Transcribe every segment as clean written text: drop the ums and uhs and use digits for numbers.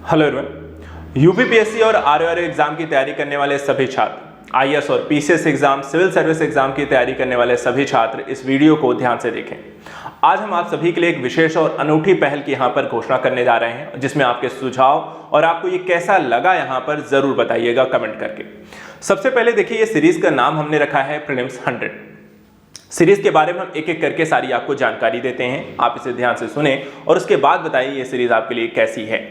Hello everyone, UPPSC और RO RO exam की तैयारी करने वाले सभी छात्र, आईएएस और PCS exam, civil service exam की तैयारी करने वाले सभी छात्र इस वीडियो को ध्यान से देखें। आज हम आप सभी के लिए एक विशेष और अनूठी पहल की यहाँ पर घोषणा करने जा रहे हैं, जिसमें आपके सुझाव और आपको ये कैसा लगा यहाँ पर जरूर बताइएगा कमेंट करके। सबसे पहले देखिए, ये सीरीज का नाम हमने रखा है प्रीलिम्स 100। सीरीज के बारे में हम एक एक करके सारी आपको जानकारी देते हैं, आप इसे ध्यान से सुने और उसके बाद बताइए ये सीरीज आपके लिए कैसी है।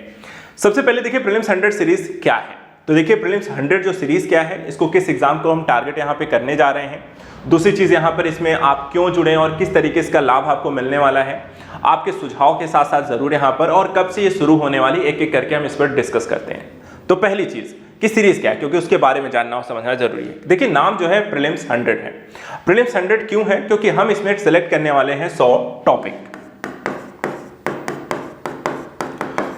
सबसे पहले देखिए प्रीलिम्स 100 सीरीज क्या है। तो देखिए प्रीलिम्स 100 जो सीरीज क्या है, इसको किस एग्जाम को हम टारगेट यहाँ पे करने जा रहे हैं। दूसरी चीज यहाँ पर इसमें आप क्यों जुड़े और किस तरीके से इसका लाभ आपको मिलने वाला है, आपके सुझाव के साथ साथ जरूर यहाँ पर, और कब से ये शुरू होने वाली, एक एक करके हम इस पर डिस्कस करते हैं। तो पहली चीज कि सीरीज क्या है, क्योंकि उसके बारे में जानना और समझना जरूरी है। देखिए नाम जो है प्रीलिम्स 100 है। प्रीलिम्स 100 क्यों है? क्योंकि हम इसमें सेलेक्ट करने वाले हैं 100 टॉपिक।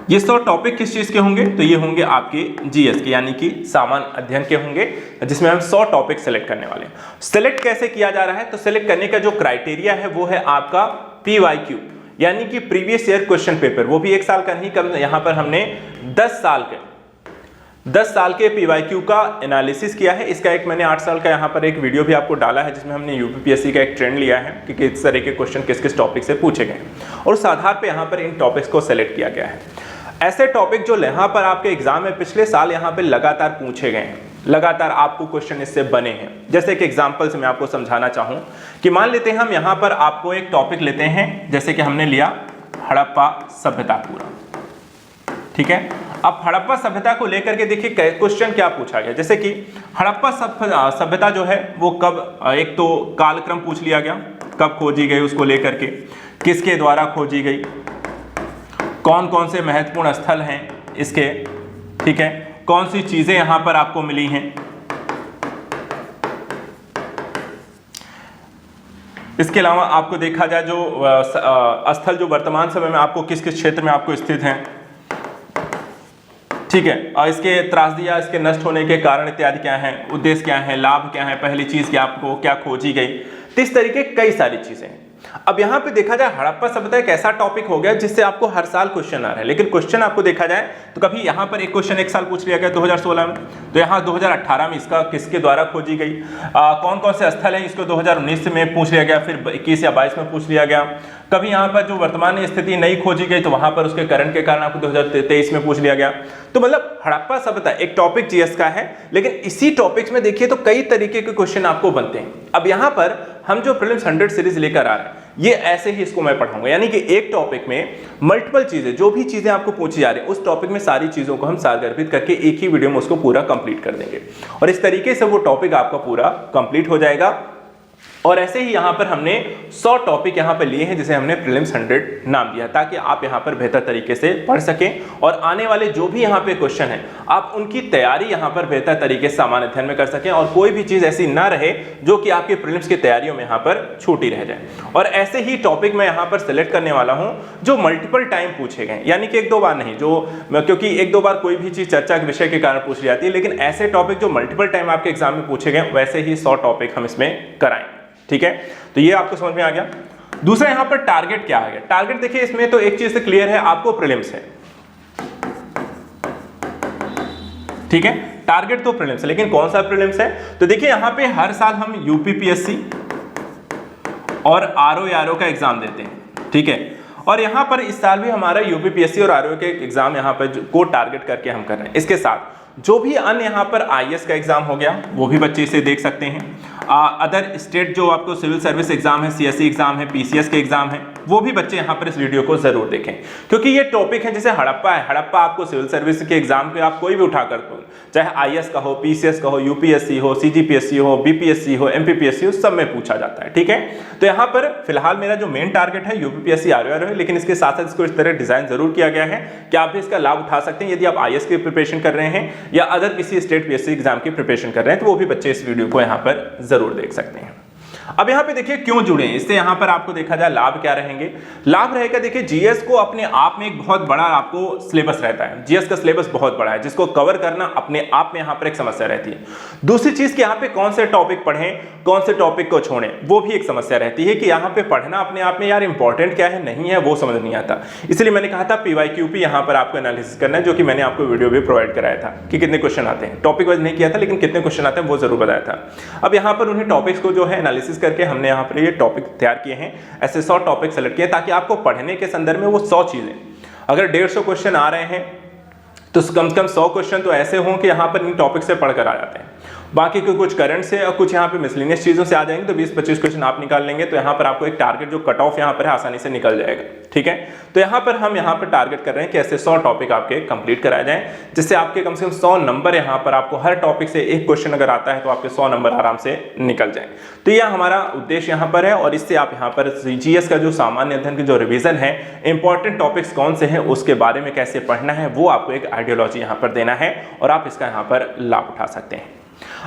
ये 100 टॉपिक किस चीज के होंगे? तो ये होंगे आपके जीएस के, यानी कि सामान्य अध्ययन के होंगे, जिसमें हम 100 टॉपिक सेलेक्ट करने वाले हैं। सेलेक्ट कैसे किया जा रहा है? तो सेलेक्ट करने का जो क्राइटेरिया है वो है आपका PYQ, यानी कि प्रीवियस ईयर क्वेश्चन पेपर। वो भी एक साल का नहीं, कम यहाँ पर हमने 10 साल के PYQ का एनालिसिस किया है। इसका एक मैंने 8 साल का यहाँ पर एक वीडियो भी आपको डाला है, जिसमें हमने यूपीपीएससी का एक ट्रेंड लिया है कि किस तरह के क्वेश्चन किस किस टॉपिक से पूछे गए, और उस आधार पे यहाँ पर इन टॉपिक्स को सेलेक्ट किया गया है। ऐसे टॉपिक जो यहाँ पर आपके एग्जाम में पिछले साल यहाँ पे लगातार पूछे गए हैं, लगातार आपको क्वेश्चन इससे बने हैं। जैसे एक एग्जांपल से मैं आपको समझाना चाहूँ कि मान लेते हैं हम यहाँ पर आपको एक टॉपिक लेते हैं, जैसे कि हमने लिया हड़प्पा सभ्यता पूरा, ठीक है। अब हड़प्पा सभ्यता को लेकर के देखिए क्वेश्चन क्या पूछा गया, जैसे कि हड़प्पा सभ्यता जो है वो कब, एक तो कालक्रम पूछ लिया गया, कब खोजी गई उसको लेकर के, किसके द्वारा खोजी गई, कौन कौन से महत्वपूर्ण स्थल हैं इसके, ठीक है, कौन सी चीजें यहां पर आपको मिली हैं। इसके अलावा आपको देखा जाए जो स्थल जो वर्तमान समय में आपको किस किस क्षेत्र में आपको स्थित हैं, ठीक है, और इसके त्रासदी या इसके नष्ट होने के कारण इत्यादि क्या है, उद्देश्य क्या है, लाभ क्या है, पहली चीज क्या आपको क्या खोजी गई, तो इस तरीके कई सारी चीजें हैं। अब यहाँ पे देखा जाए हड़प्पा सभ्यता एक ऐसा टॉपिक हो गया जिससे आपको हर साल क्वेश्चन आ रहा है, लेकिन क्वेश्चन आपको देखा जाए तो कभी यहाँ पर एक क्वेश्चन एक साल पूछ लिया गया 2016 में, तो यहाँ 2018 में इसका किसके द्वारा खोजी गई, कौन कौन से स्थल हैं, इसको 2019 में पूछ लिया गया, फिर 21 या 22 में पूछ लिया गया। कभी यहाँ पर जो वर्तमान स्थिति नहीं खोजी गई तो वहां पर उसके करंट के कारण आपको 2023 में पूछ लिया गया। तो मतलब हड़प्पा सभ्यता एक टॉपिक जीएस का है, लेकिन इसी टॉपिक्स में देखिए तो कई तरीके के क्वेश्चन आपको बनते हैं। अब यहाँ पर हम जो प्रीलिम्स 100 सीरीज लेकर आ रहे हैं, ये ऐसे ही इसको मैं पढ़ाऊंगा, यानी कि एक टॉपिक में मल्टीपल चीजें, जो भी चीजें आपको पूछी जा रही है उस टॉपिक में सारी चीजों को हम सारगर्भित करके एक ही वीडियो में उसको पूरा कंप्लीट कर देंगे, और इस तरीके से वो टॉपिक आपका पूरा कंप्लीट हो जाएगा। और ऐसे ही यहाँ पर हमने 100 टॉपिक यहाँ पर लिए हैं, जिसे हमने प्रीलिम्स 100 नाम दिया, ताकि आप यहाँ पर बेहतर तरीके से पढ़ सकें और आने वाले जो भी यहाँ पे क्वेश्चन हैं आप उनकी तैयारी यहाँ पर बेहतर तरीके से सामान्य अध्ययन में कर सकें, और कोई भी चीज ऐसी ना रहे जो कि आपके प्रीलिम्स की तैयारियों में यहाँ पर छूटी रह जाए। और ऐसे ही टॉपिक मैं यहाँ पर सिलेक्ट करने वाला हूँ जो मल्टीपल टाइम पूछे गए, यानी कि एक दो बार नहीं, जो क्योंकि एक दो बार कोई भी चीज चर्चा के विषय के कारण पूछ जाती है, लेकिन ऐसे टॉपिक जो मल्टीपल टाइम आपके एग्जाम में पूछे गए, वैसे ही 100 टॉपिक हम इसमें कराएंगे, ठीक है। तो ये आपको समझ में आ गया। दूसरा यहां पर टारगेट क्या आ गया। टारगेट देखिए इसमें तो एक चीज से क्लियर है, आपको प्रीलिम्स है, ठीक है, टारगेट तो प्रीलिम्स है, लेकिन कौन सा प्रीलिम्स है? तो देखिए यहां पे हर साल हम यूपीपीएससी और आरओआरओ का एग्जाम देते हैं, ठीक है, और यहां पर इस साल भी हमारा यूपीपीएससी और आरओआरओ के एग्जाम यहां पर को टारगेट करके हम कर रहे हैं। इसके साथ जो भी अन्य यहाँ पर आईएएस का एग्जाम हो गया वो भी बच्चे इसे देख सकते हैं। अदर स्टेट जो आपको सिविल सर्विस एग्जाम है, सीएससी एग्जाम है, पीसीएस के एग्जाम है, वो भी बच्चे यहाँ पर इस वीडियो को जरूर देखें, क्योंकि ये टॉपिक है। जैसे हड़प्पा है, हड़प्पा आपको सिविल सर्विस के एग्जाम पे आप कोई भी उठाकर, चाहे आईएएस का हो, पीसीएस का हो, यूपीएससी हो, सीजीपीएससी हो, बीपीएससी हो, एमपीपीएससी हो, सब में पूछा जाता है, ठीक है। तो यहाँ पर फिलहाल मेरा जो मेन टारगेट है यूपीपीएससी आरओआरओ है, लेकिन इसके साथ साथ इसको इस तरह डिजाइन जरूर किया गया है कि आप भी इसका लाभ उठा सकते हैं। यदि आप आईएएस की प्रिपरेशन कर रहे हैं या अदर किसी स्टेट पीएससी एग्जाम की प्रिपरेशन कर रहे हैं, तो वो भी बच्चे इस वीडियो को यहाँ पर जरूर देख सकते हैं। अब यहाँ पे देखिए क्यों जुड़े, इससे यहाँ पर आपको देखा जाए लाभ क्या रहेंगे। लाभ रहेगा देखिए जीएस को अपने आप में एक बहुत बड़ा आपको सिलेबस रहता है, जीएस का सिलेबस बहुत बड़ा है जिसको कवर करना अपने आप में यहाँ पर एक समस्या रहती है। दूसरी चीज कि यहाँ पे कौन से टॉपिक पढ़ें, कौन से टॉपिक को छोड़ें, वो भी एक समस्या रहती है कि यहाँ पे पढ़ना अपने आप में यार इंपॉर्टेंट क्या है नहीं है वो समझ नहीं आता। इसलिए मैंने कहा था पीवाईक्यूपी यहाँ पर आपको एनालिसिस करना है, जो कि मैंने आपको वीडियो भी प्रोवाइड कराया था कि कितने क्वेश्चन आते हैं। टॉपिक वाइज नहीं किया था लेकिन कितने क्वेश्चन आते हैं वो जरूर बताया था। अब यहाँ पर उन्हें टॉपिक्स को जो है एनालिसिस करके हमने यहाँ पर ये टॉपिक तैयार किए हैं, ऐसे 100 टॉपिक सेलेक्ट किए ताकि आपको पढ़ने के संदर्भ में वो 100 चीजें, अगर 150 क्वेश्चन आ रहे हैं तो कम से कम 100 क्वेश्चन तो ऐसे हों कि यहाँ पर इन टॉपिक से पढ़कर आ जाते हैं। बाकी के कुछ करंट से और कुछ यहाँ पे मिसलिनियस चीजों से आ जाएंगे तो 20-25 क्वेश्चन आप निकाल लेंगे तो यहाँ पर आपको एक टारगेट जो कट ऑफ यहाँ पर है आसानी से निकल जाएगा। ठीक है, तो यहाँ पर हम यहाँ पर टारगेट कर रहे हैं कि ऐसे 100 टॉपिक आपके कंप्लीट कराए जाएं, जिससे आपके कम से कम 100 नंबर यहाँ पर आपको हर टॉपिक से एक क्वेश्चन अगर आता है तो आपके 100 नंबर आराम से निकल जाए। तो यह हमारा उद्देश्य यहाँ पर है और इससे आप यहाँ पर जीएस का जो सामान्य अध्ययन की जो रिवीजन है, इंपॉर्टेंट टॉपिक्स कौन से हैं उसके बारे में कैसे पढ़ना है वो आपको एक आइडियोलॉजी यहाँ पर देना है और आप इसका यहाँ पर लाभ उठा सकते हैं।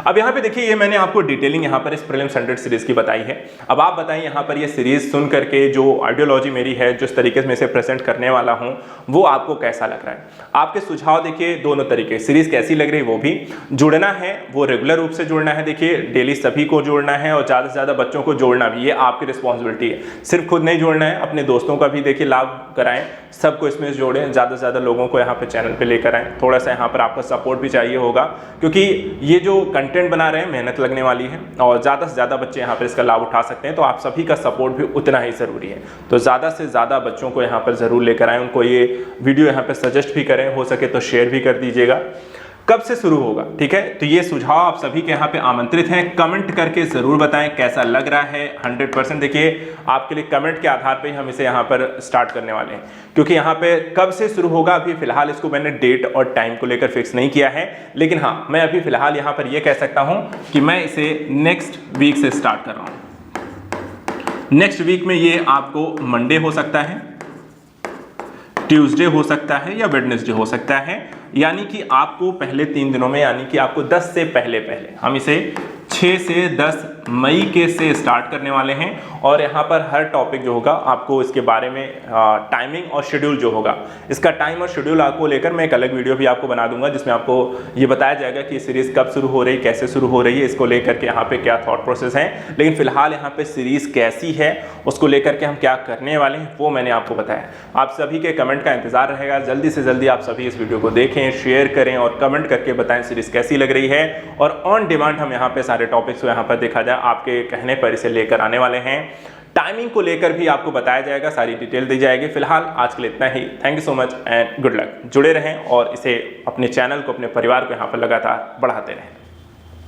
अब यहाँ पे देखिए ये मैंने आपको डिटेलिंग यहाँ पर इस प्रीलिम्स 100 सीरीज की बताई है। अब आप बताइए यहाँ पर ये सीरीज सुन करके जो आइडियोलॉजी मेरी है, जिस तरीके से मैं इसे प्रेजेंट करने वाला हूँ वो आपको कैसा लग रहा है। आपके सुझाव देखिए दोनों तरीके, सीरीज कैसी लग रही है वो भी, जुड़ना है वो रेगुलर रूप से जुड़ना है, देखिए डेली सभी को जोड़ना है और ज़्यादा से ज़्यादा बच्चों को जोड़ना भी, ये आपकी रिस्पॉन्सिबिलिटी है। सिर्फ खुद नहीं जोड़ना है, अपने दोस्तों का भी देखिए लाभ कराएं, सबको इसमें जोड़ें, ज़्यादा से ज़्यादा लोगों को यहाँ पे चैनल पे लेकर आएँ। थोड़ा सा यहाँ पर आपका सपोर्ट भी चाहिए होगा क्योंकि ये जो कंटेंट बना रहे हैं मेहनत लगने वाली है और ज़्यादा से ज़्यादा बच्चे यहाँ पर इसका लाभ उठा सकते हैं, तो आप सभी का सपोर्ट भी उतना ही ज़रूरी है। तो ज़्यादा से ज़्यादा बच्चों को यहाँ पर ज़रूर लेकर आएँ, उनको ये वीडियो यहाँ पर सजेस्ट भी करें, हो सके तो शेयर भी कर दीजिएगा। कब से शुरू होगा, ठीक है, तो ये सुझाव आप सभी के यहाँ पे आमंत्रित हैं। कमेंट करके जरूर बताएं कैसा लग रहा है। 100% देखिए आपके लिए कमेंट के आधार पे हम इसे यहाँ पर स्टार्ट करने वाले हैं, क्योंकि यहाँ पे कब से शुरू होगा अभी फिलहाल इसको मैंने डेट और टाइम को लेकर फिक्स नहीं किया है, लेकिन हाँ मैं अभी फिलहाल यहाँ पर ये कह सकता हूँ कि मैं इसे नेक्स्ट वीक से स्टार्ट कर रहा हूँ। नेक्स्ट वीक में ये आपको मंडे हो सकता है, ट्यूसडे हो सकता है या वेडनेसडे हो सकता है, यानी कि आपको पहले 3 दिनों में, यानी कि आपको 10 से पहले हम इसे 6 से 10 मई के से स्टार्ट करने वाले हैं। और यहाँ पर हर टॉपिक जो होगा आपको इसके बारे में टाइमिंग और शेड्यूल जो होगा, इसका टाइम और शेड्यूल आपको लेकर मैं एक अलग वीडियो भी आपको बना दूंगा जिसमें आपको ये बताया जाएगा कि सीरीज कब शुरू हो रही है, कैसे शुरू हो रही है, इसको लेकर के यहाँ पे क्या थॉट प्रोसेस है। लेकिन फिलहाल यहाँ पे सीरीज कैसी है उसको लेकर के हम क्या करने वाले हैं वो मैंने आपको बताया। आप सभी के कमेंट का इंतजार रहेगा, जल्दी से जल्दी आप सभी इस वीडियो को देखें, शेयर करें और कमेंट करके बताएं सीरीज कैसी लग रही है। और ऑन डिमांड हम यहाँ पे सारे टॉपिक्स को यहाँ पर देखा जाए आपके कहने पर इसे लेकर आने वाले हैं। टाइमिंग को लेकर भी आपको बताया जाएगा, सारी डिटेल दी जाएगी। फिलहाल आज के लिए इतना ही। Thank you so much and good luck. जुड़े रहें और इसे अपने चैनल को, अपने परिवार को यहाँ पर लगातार बढ़ाते रहें।